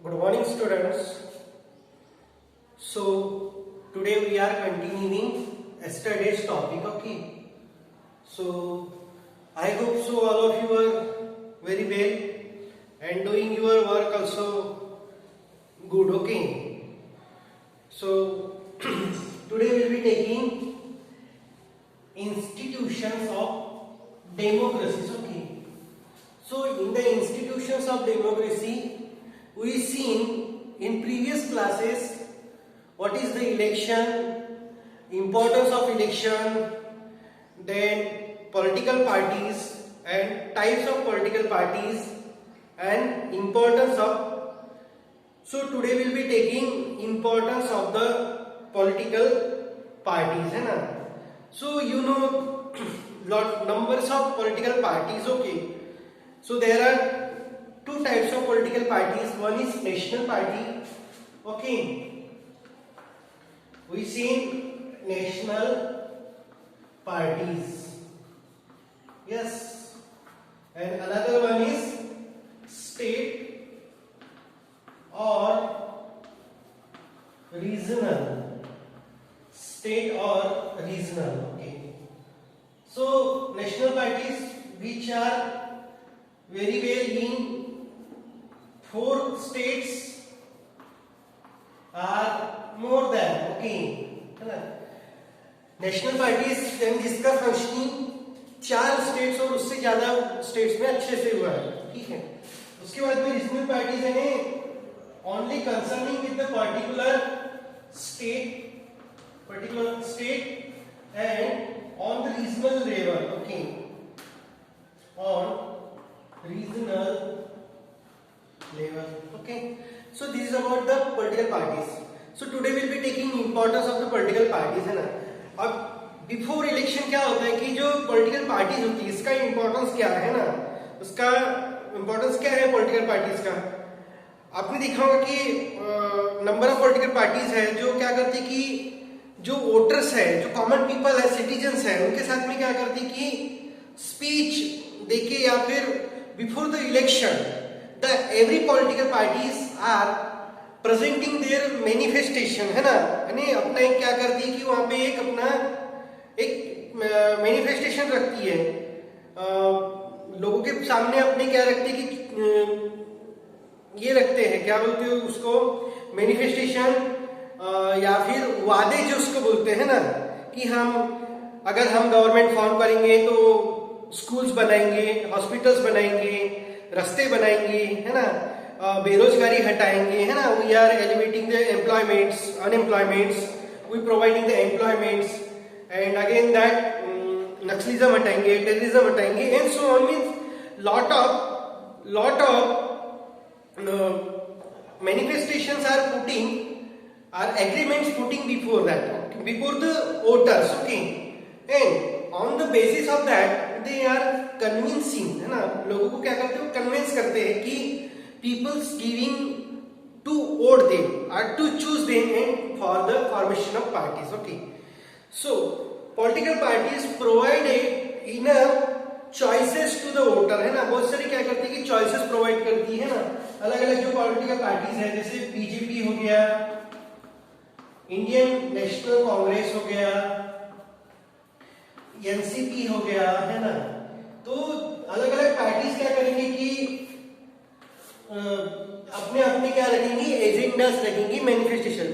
Good morning, students. So today we are continuing yesterday's topic. Okay. So I hope so all of you are very well and doing your work also good. Okay. So today we will be taking institutions of democracies. Okay. So in the institutions of democracy, we seen in previous classes what is the election, importance of election, then political parties and types of political parties and importance of. So today we will be taking importance of the political parties, है ना. So you know lot numbers of political parties. Okay. So there are two types of political parties. One is national party. Okay. We see national parties. Yes. And another one is state or regional. State or regional. Okay. So national parties which are very well in 4 states are more than. Okay, है ना. National parties जिसका functioning 4 states और उससे ज्यादा states में अच्छे से हुआ है. ठीक है. उसके बाद में रीजनल पार्टीज है only concerning with the particular state and on the regional level. Okay, on regional level. Okay, so this is about the political parties. So today we will be taking importance of the political parties, है ना. अब before election क्या होता है कि जो political parties होती है इसका इंपॉर्टेंस क्या है ना, उसका इंपॉर्टेंस क्या है पॉलिटिकल पार्टीज का. आपने देखा होगा कि नंबर ऑफ पॉलिटिकल पार्टीज है जो क्या करती कि जो वोटर्स है, जो कॉमन पीपल है, सिटीजन्स है, उनके साथ में क्या करती कि स्पीच देके या फिर before the election the every political parties are presenting their manifestation, है ना. यानी अपना एक क्या करती है कि वहां पे एक अपना एक मैनिफेस्टेशन रखती है, लोगों के सामने अपने क्या रखती है कि ये रखते हैं, क्या बोलते हैं उसको, मैनिफेस्टेशन या फिर वादे जो उसको बोलते हैं ना, कि हम अगर हम गवर्नमेंट फॉर्म करेंगे तो स्कूल्स बनाएंगे, हॉस्पिटल्स बनाएंगे, रास्ते बनाएंगे, है ना, बेरोजगारी हटाएंगे, है ना. We are elevating the employments, unemployments, we providing the employments and again that naxalism हटाएंगे, टेररिज्म हटाएंगे and so on. Means lot of manifestations are agreements putting before that, before the voters. Okay, and on the basis of that they are convincing, है ना, लोगों को क्या करते हैं, convince करते हैं कि people's giving to vote them or to choose them and for the formation of parties. Okay, so political parties provided enough choices to the voter, है ना. बहुत सारी क्या करती है कि choices provide करती है ना, अलग अलग जो political parties है, जैसे बीजेपी हो गया, इंडियन नेशनल कांग्रेस हो गया, एनसीपी हो गया, है ना. तो अलग अलग पार्टीज क्या करेंगे कि अपने अपने क्या रखेंगी, एजेंडास रखेंगी, मैनिफेस्टेशन.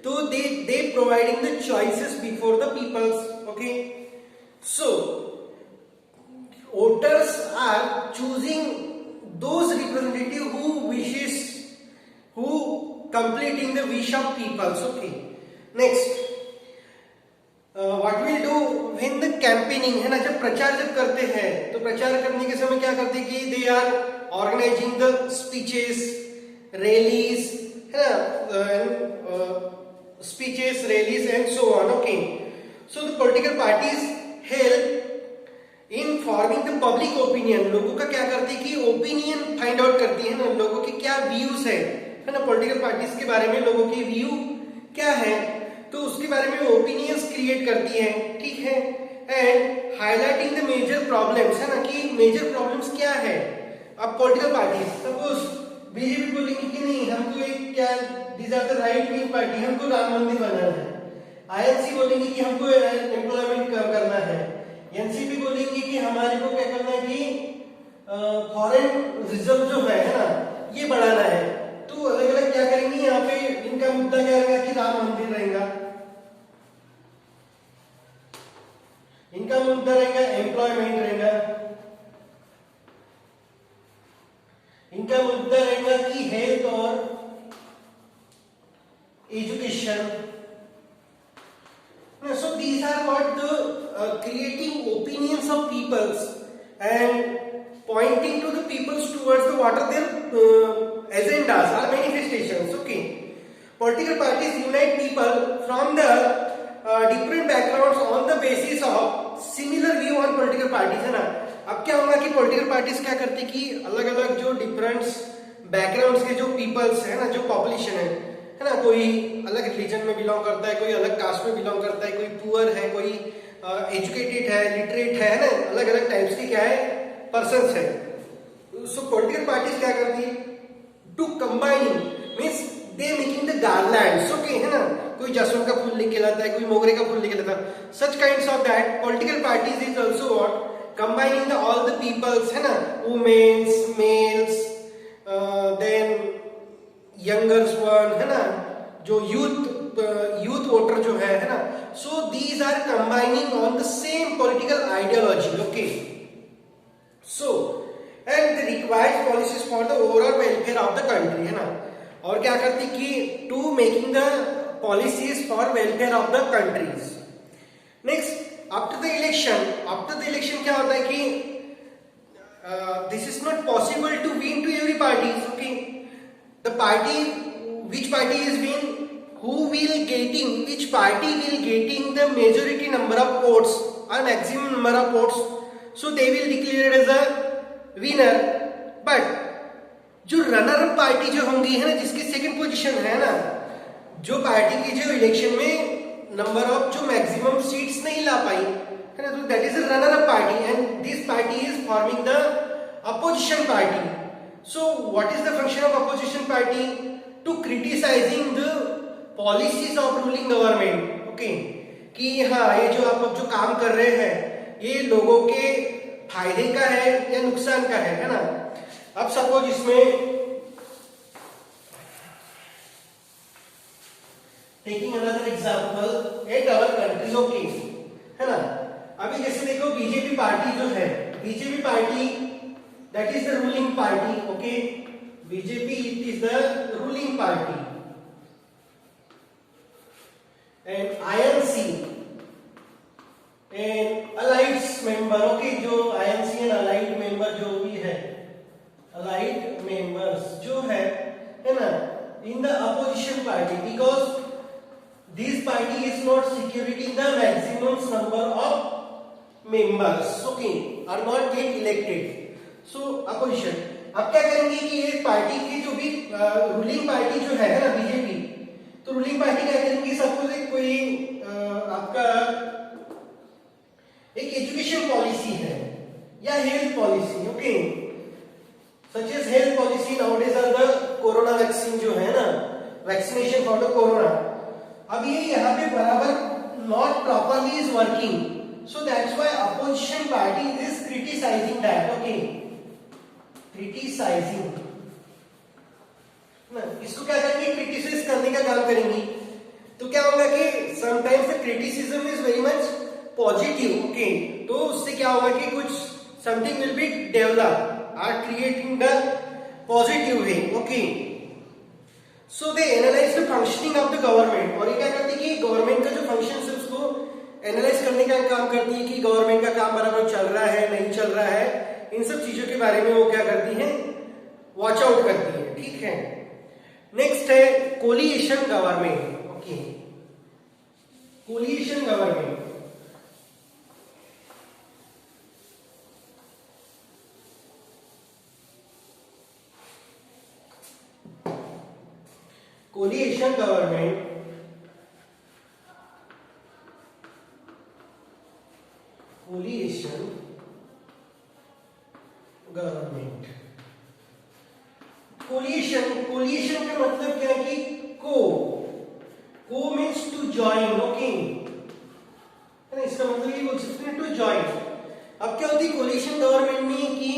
तो they providing the choices before the peoples. Okay, so voters are choosing those representative who completing the wish of peoples. Okay, next what will do when the campaigning, है ना, जब प्रचार जब करते हैं तो प्रचार करने के समय क्या करते हैं कि they are organising the speeches, rallies, है ना, speeches, rallies and so on. Okay, so the political parties help in forming the public opinion. लोगों का क्या करती है कि ओपिनियन फाइंड आउट करती है ना, लोगों के क्या व्यूज है ना, पॉलिटिकल पार्टीज के बारे में लोगों के व्यू क्या है, तो उसके बारे में ओपिनियंस क्रिएट करती है. ठीक है, and highlighting the major problems, है ना, कि मेजर प्रॉब्लम्स क्या है. अब पॉलिटिकल पार्टीज, सपोज बीजेपी बोलेंगे कि नहीं हमको एक क्या these are the right wing party, हमको राम मंदिर बनाना है। आईएनसी बोलेंगे कि हमको एम्प्लॉयमेंट करना है। एनसीपी बोलेंगे कि हमारे को क्या करना है कि फॉरेन रिजर्व जो है ना ये बढ़ाना है। तो अलग अलग क्या करेंगे, यहाँ पे इनका मुद्दा क्या रहेगा कि राम मंदिर रहेगा, इनका मुद्दा रहेगा एम्प्लॉयमेंट रहेगा, इनका मुद्दा रहेगा कि हेल्थ और education. So these are what the creating opinions of peoples and pointing to the peoples towards the what are their agendas or manifestations. Okay, political parties unite people from the different backgrounds on the basis of similar view on political parties, है ना। अब क्या होगा कि political parties क्या करती कि अलग अलग जो डिफरेंट बैकग्राउंड्स के जो पीपल्स है ना, जो पॉपुलेशन है ना, कोई अलग रिलीजन में बिलोंग करता है, कोई अलग कास्ट में बिलोंग करता है, कोई पुअर है, कोई एजुकेटेड है, लिटरेट है ना, अलग अलग टाइप्स की क्या है पर्सन्स है। सो पॉलिटिकल पार्टीज क्या करती है to combining means they making the garlands, okay है ना, कोई जैस्मिन का फूल लेके लाता है, कोई मोगरे का फूल लेके लाता है, such kinds of that political parties is also what combining the all the peoples है ना, women's males then younger one है ना, जो youth voter जो है ना, so these are combining on the same political ideology, okay, so and the required policies for the overall welfare of the country है ना। और क्या करती कि to making the policies for welfare of the countries। next after the election क्या होता है कि this is not possible to win to every party, okay, the party which party is win who will getting which party will getting the majority number of votes और maximum number of votes, so they will declare as a winner. But जो runner up party जो होंगी है ना, जिसकी second position है ना, जो पार्टी की जो इलेक्शन में नंबर ऑफ जो मैक्सिमम सीट्स नहीं ला पाई है ना, तो that is a runner up party and this party is forming the opposition party. So what is the function of opposition party? To criticising the policies of ruling government, okay, कि हाँ ये जो आप जो काम कर रहे हैं ये लोगों के फायदे का है या नुकसान का है ना। अब सपोज इसमें taking another example at our country, okay है ना। अभी जैसे देखो बीजेपी पार्टी जो है, BJP party that is the ruling party, okay, BJP it is the ruling party and INC and allieds member, okay, जो आईएनसी एंड अलाइड मेंबर जो भी है, अलाइड मेंबर्स जो है ना, in the opposition party, because this party is not securing the maximum number of members, okay, are not get elected, so opposition। अब क्या करेंगे कि ये पार्टी की जो भी रूलिंग पार्टी जो है ना बीजेपी, तो रूलिंग पार्टी क्या करेंगे, सपोज एक कोई आपका एक एजुकेशन पॉलिसी है या health policy, okay, such as health policy nowadays are the corona vaccine जो है ना, वैक्सीनेशन फॉर द कोरोना। अब ये यहाँ पे बराबर not properly is working, so that's why opposition party is criticising that, okay, criticising ना, इसको क्या करेंगे, क्रिटिसाइज करने का काम करेंगे। तो क्या होगा कि sometimes the criticism is very much positive, okay, तो उससे क्या होगा कि कुछ something will be develop are creating the positive way, okay. So they analyze the functioning of the government, और ये क्या करती है कि गवर्नमेंट का जो फंक्शन है उसको एनालाइज करने का काम करती है कि गवर्नमेंट का काम बराबर चल रहा है नहीं चल रहा है, इन सब चीजों के बारे में वो क्या करती है, वॉच आउट करती है, ठीक है। नेक्स्ट है coalition government, okay, coalition government. Coalition government coalition का मतलब क्या है कि को मीन्स टू ज्वाइन, ओके, है ना, इसका मतलब ये बोल सकते हैं टू ज्वाइन। अब क्या होती है कोलिशन गवर्नमेंट में कि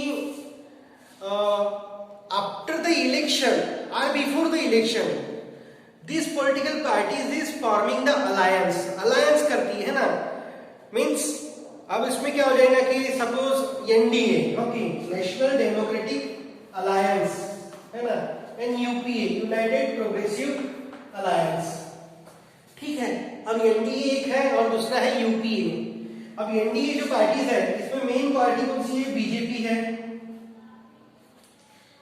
आफ्टर द इलेक्शन और before the election this political parties is forming the alliance करती है ना, मीन्स अब इसमें क्या हो जाएगा कि suppose NDA, okay, national democratic alliance, है ना, and UPA, United progressive alliance, ठीक है। अब एनडीए एक है और दूसरा है यूपीए। अब एनडीए जो पार्टीज है इसमें मेन पार्टी कौन सी है, बीजेपी है,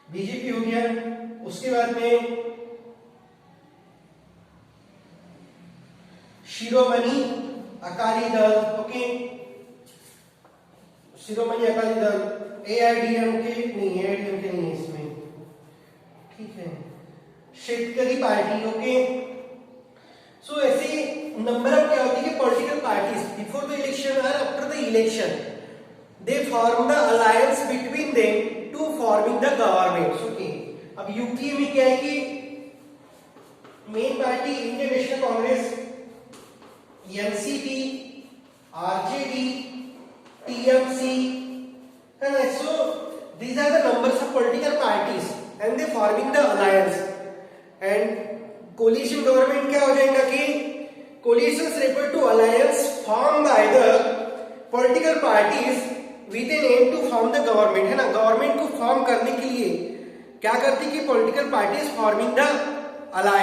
बीजेपी हो गया। उसके बाद में शिरोमणि अकाली दल, ओके, शिरोमणि अकाली दल, एआईडीएमके नहीं, एआईडीएमके नहीं है इसमें, ठीक है, शेतकरी पार्टी, ओके। सो ऐसे नंबर ऑफ क्या होती है political parties before the election और after the election they form the alliance between them to forming the government, okay. अब यूपीए में क्या है कि main party Indian National Congress, NCP, RJD, TMC, है ना। सो these are the numbers of political parties and they forming the alliance and coalition government क्या हो जाएगा कि coalitions refer to alliance formed by the political parties with an aim to form the government, है ना। Government को form करने के लिए क्या करती कि political parties forming the alliance